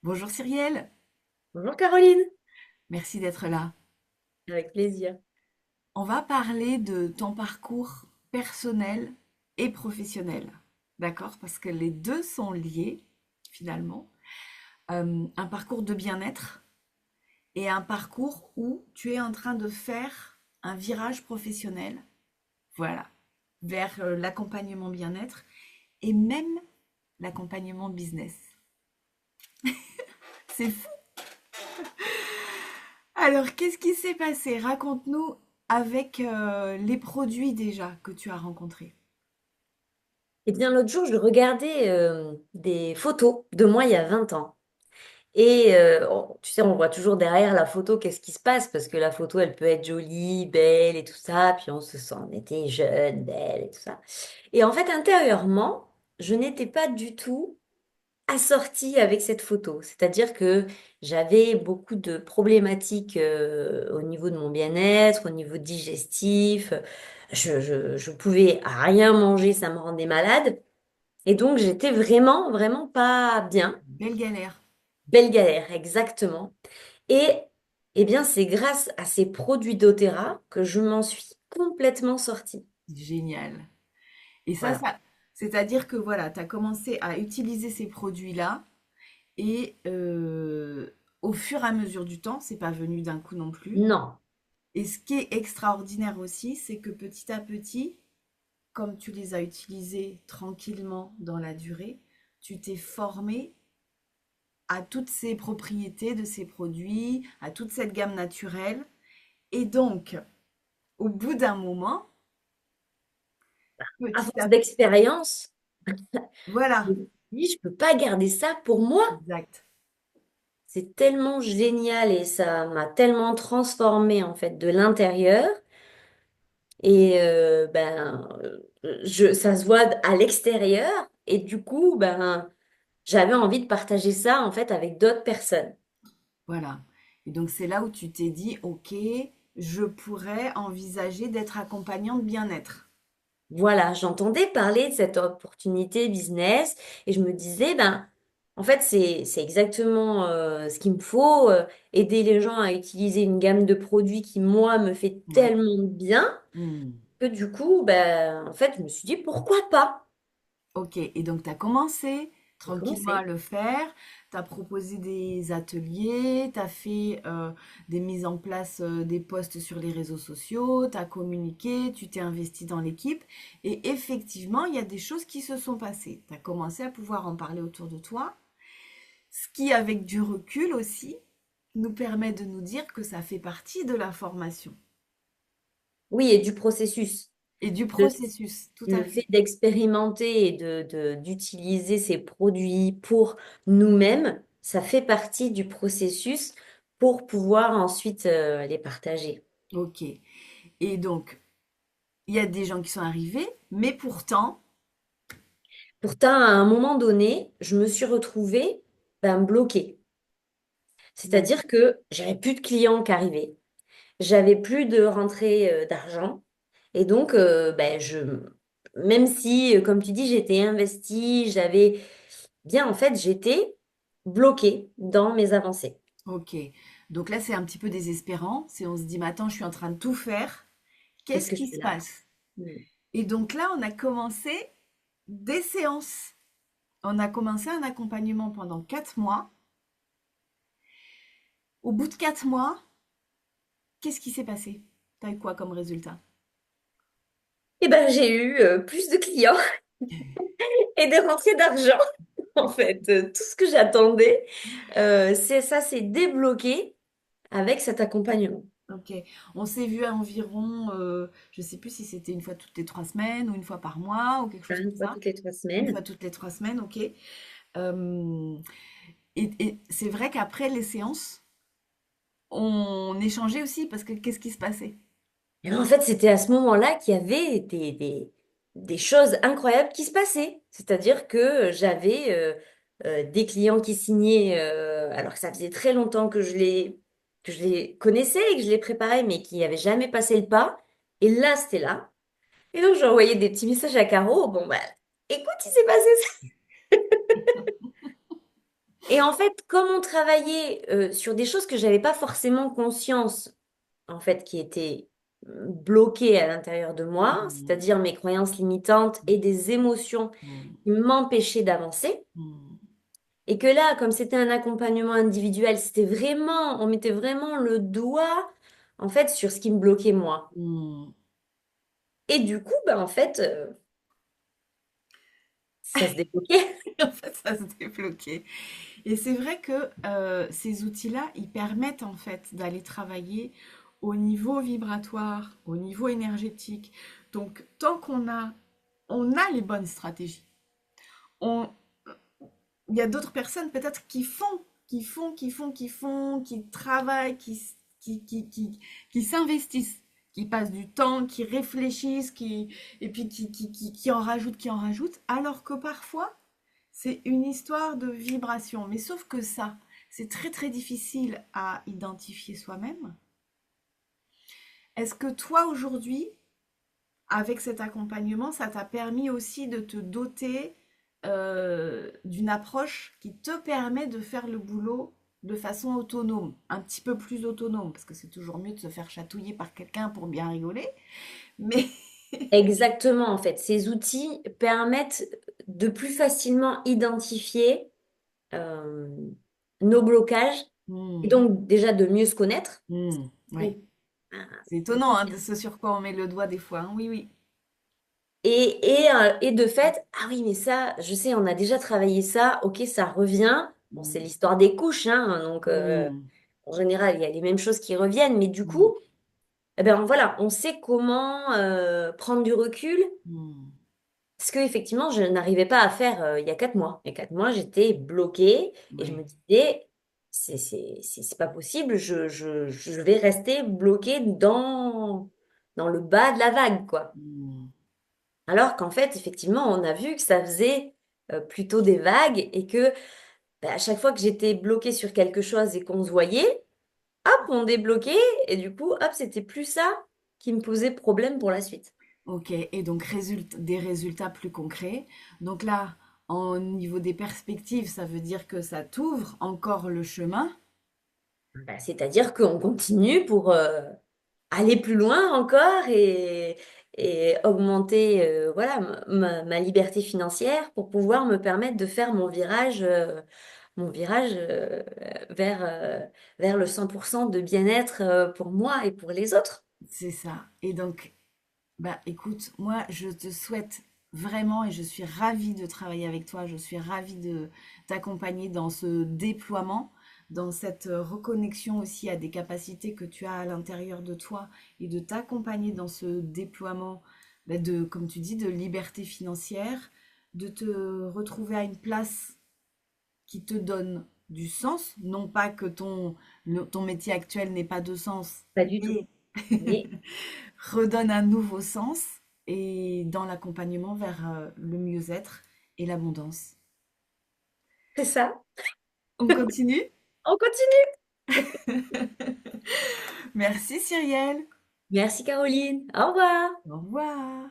Bonjour Cyrielle, Bonjour Caroline. merci d'être là. Avec plaisir. On va parler de ton parcours personnel et professionnel, d'accord? Parce que les deux sont liés finalement. Un parcours de bien-être et un parcours où tu es en train de faire un virage professionnel, voilà, vers l'accompagnement bien-être et même l'accompagnement business. C'est fou. Alors, qu'est-ce qui s'est passé? Raconte-nous avec les produits déjà que tu as rencontrés. Eh bien, l'autre jour, je regardais des photos de moi il y a 20 ans. Et tu sais, on voit toujours derrière la photo qu'est-ce qui se passe, parce que la photo, elle peut être jolie, belle et tout ça, puis on se sent, on était jeune, belle et tout ça. Et en fait, intérieurement, je n'étais pas du tout assortie avec cette photo. C'est-à-dire que j'avais beaucoup de problématiques au niveau de mon bien-être, au niveau digestif. Je pouvais rien manger, ça me rendait malade. Et donc, j'étais vraiment, vraiment pas bien. Belle galère. Belle galère, exactement. Et eh bien, c'est grâce à ces produits doTERRA que je m'en suis complètement sortie. Génial. Et Voilà. c'est-à-dire que voilà, tu as commencé à utiliser ces produits-là et au fur et à mesure du temps, c'est pas venu d'un coup non plus. Non. Et ce qui est extraordinaire aussi, c'est que petit à petit, comme tu les as utilisés tranquillement dans la durée, tu t'es formé à toutes ces propriétés de ces produits, à toute cette gamme naturelle. Et donc, au bout d'un moment, À petit force à petit, d'expérience, je voilà, me suis dit, je peux pas garder ça pour moi. exact. C'est tellement génial et ça m'a tellement transformée en fait de l'intérieur. Et ça se voit à l'extérieur. Et du coup, ben, j'avais envie de partager ça en fait avec d'autres personnes. Voilà. Et donc c'est là où tu t'es dit, OK, je pourrais envisager d'être accompagnante bien-être. Voilà, j'entendais parler de cette opportunité business et je me disais, ben, en fait, c'est exactement ce qu'il me faut, aider les gens à utiliser une gamme de produits qui, moi, me fait Ouais. tellement de bien Hmm. que du coup, ben, en fait, je me suis dit, pourquoi pas? OK. Et donc tu as commencé J'ai tranquillement à commencé. le faire. Tu as proposé des ateliers, tu as fait des mises en place des posts sur les réseaux sociaux, tu as communiqué, tu t'es investi dans l'équipe. Et effectivement, il y a des choses qui se sont passées. Tu as commencé à pouvoir en parler autour de toi. Ce qui, avec du recul aussi, nous permet de nous dire que ça fait partie de la formation Oui, et du processus. et du Le, processus, tout à le fait fait. d'expérimenter et d'utiliser ces produits pour nous-mêmes, ça fait partie du processus pour pouvoir ensuite les partager. Ok. Et donc, il y a des gens qui sont arrivés, mais pourtant, Pourtant, à un moment donné, je me suis retrouvée ben, bloquée. d'ac- C'est-à-dire que j'avais plus de clients qui arrivaient, j'avais plus de rentrée d'argent. Et donc, même si, comme tu dis, j'étais investie, j'avais bien, en fait, j'étais bloquée dans mes avancées. ok. Donc là, c'est un petit peu désespérant. C'est on se dit, mais attends, je suis en train de tout faire. Qu'est-ce Qu'est-ce que je qui fais se là? passe? Hmm. Et donc là, on a commencé des séances. On a commencé un accompagnement pendant 4 mois. Au bout de 4 mois, qu'est-ce qui s'est passé? T'as eu quoi comme résultat? Eh ben, j'ai eu plus de clients et des rentrées d'argent. En fait, tout ce que j'attendais, ça s'est débloqué avec cet accompagnement. Ok, on s'est vu à environ, je sais plus si c'était une fois toutes les 3 semaines ou une fois par mois ou quelque chose Une comme fois ça. toutes les trois Une fois semaines. toutes les 3 semaines, ok. Euh, et c'est vrai qu'après les séances, on échangeait aussi parce que qu'est-ce qui se passait? Et ben, en fait, c'était à ce moment-là qu'il y avait des choses incroyables qui se passaient. C'est-à-dire que j'avais des clients qui signaient, alors que ça faisait très longtemps que je les connaissais et que je les préparais, mais qui n'avaient jamais passé le pas. Et là, c'était là. Et donc, j'ai envoyé des petits messages à Caro. Bon, bah, écoute, il s'est passé ça. Et en fait, comme on travaillait sur des choses que j'avais pas forcément conscience, en fait, qui étaient bloquées à l'intérieur de moi, Mm, c'est-à-dire mes croyances limitantes et des émotions mm, qui m'empêchaient d'avancer, mm, et que là, comme c'était un accompagnement individuel, c'était vraiment, on mettait vraiment le doigt, en fait, sur ce qui me bloquait moi. mm. Et du coup, en fait, ça se débloquait. En fait, ça se débloquait. Et c'est vrai que ces outils-là, ils permettent en fait d'aller travailler au niveau vibratoire, au niveau énergétique. Donc, tant on a les bonnes stratégies. On, il y a d'autres personnes peut-être qui travaillent, qui s'investissent, qui passent du temps, qui réfléchissent, et puis qui qui en rajoutent, alors que parfois, c'est une histoire de vibration. Mais sauf que ça, c'est très très difficile à identifier soi-même. Est-ce que toi, aujourd'hui, avec cet accompagnement, ça t'a permis aussi de te doter d'une approche qui te permet de faire le boulot de façon autonome, un petit peu plus autonome, parce que c'est toujours mieux de se faire chatouiller par quelqu'un pour bien rigoler, mais Exactement, en fait. Ces outils permettent de plus facilement identifier euh, nos blocages et Hmm, donc déjà de mieux se connaître. hmm, ouais. Donc, euh, C'est étonnant hein, de ce sur quoi on met le doigt des fois, hein. Oui, oui. et de fait, ah oui, mais ça, je sais, on a déjà travaillé ça, ok, ça revient. Bon, c'est Hmm, l'histoire des couches, hein, donc hmm, en général, il y a les mêmes choses qui reviennent, mais du hmm, coup, eh ben voilà, on sait comment prendre du recul. hmm. Parce que effectivement, je n'arrivais pas à faire il y a 4 mois. Il y a 4 mois, j'étais bloquée et je me Ouais. disais, c'est pas possible, je vais rester bloquée dans le bas de la vague, quoi. Hmm, Alors qu'en fait, effectivement, on a vu que ça faisait plutôt des vagues et que à chaque fois que j'étais bloquée sur quelque chose et qu'on se voyait, hop, on débloquait et du coup, hop, c'était plus ça qui me posait problème pour la suite. ok, et donc des résultats plus concrets. Donc là, au niveau des perspectives, ça veut dire que ça t'ouvre encore le chemin. C'est-à-dire qu'on continue pour aller plus loin encore et augmenter voilà, ma liberté financière pour pouvoir me permettre de faire mon virage vers le 100% de bien-être pour moi et pour les autres. C'est ça. Et donc, bah écoute, moi je te souhaite vraiment et je suis ravie de travailler avec toi, je suis ravie de t'accompagner dans ce déploiement, dans cette reconnexion aussi à des capacités que tu as à l'intérieur de toi et de t'accompagner dans ce déploiement bah, de, comme tu dis, de liberté financière, de te retrouver à une place qui te donne du sens, non pas que ton métier actuel n'ait pas de sens, Pas du tout. mais Mais redonne un nouveau sens et dans l'accompagnement vers le mieux-être et l'abondance. c'est ça. On continue? On continue. Merci Cyrielle. Merci Caroline. Au revoir. Au revoir.